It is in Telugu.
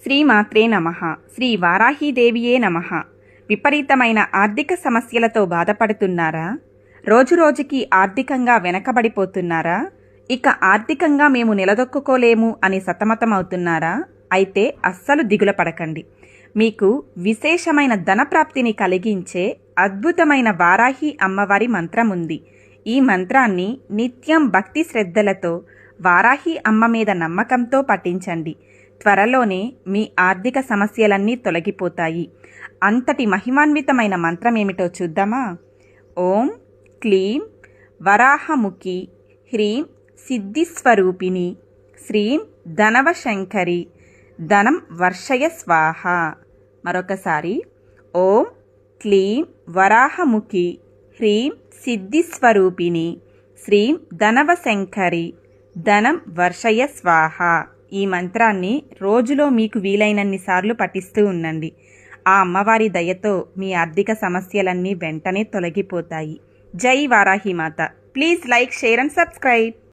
శ్రీమాత్రే నమః. శ్రీ వారాహీదేవియే నమః. విపరీతమైన ఆర్థిక సమస్యలతో బాధపడుతున్నారా? రోజురోజుకి ఆర్థికంగా వెనకబడిపోతున్నారా? ఇక ఆర్థికంగా మేము నిలదొక్కుకోలేము అని సతమతమవుతున్నారా? అయితే అస్సలు దిగులు పడకండి. మీకు విశేషమైన ధనప్రాప్తిని కలిగించే అద్భుతమైన వారాహి అమ్మవారి మంత్రం ఉంది. ఈ మంత్రాన్ని నిత్యం భక్తి శ్రద్ధలతో వారాహి అమ్మ మీద నమ్మకంతో పఠించండి. త్వరలోనే మీ ఆర్థిక సమస్యలన్నీ తొలగిపోతాయి. అంతటి మహిమాన్వితమైన మంత్రం ఏమిటో చూద్దామా? ఓం క్లీం వరాహముఖి హ్రీం సిద్ధిస్వరూపిణి శ్రీం ధనవశంకరి ధనం వర్షయ స్వాహ. మరొకసారి ఓం క్లీం వరాహముఖి హ్రీం సిద్ధిస్వరూపిణి శ్రీం ధనవశంకరి ధనం వర్షయ స్వాహ. ఈ మంత్రాన్ని రోజులో మీకు వీలైనన్ని సార్లు పఠిస్తూ ఉండండి. ఆ అమ్మవారి దయతో మీ ఆర్థిక సమస్యలన్నీ వెంటనే తొలగిపోతాయి. జై వారాహి మాత. Please like, share and subscribe.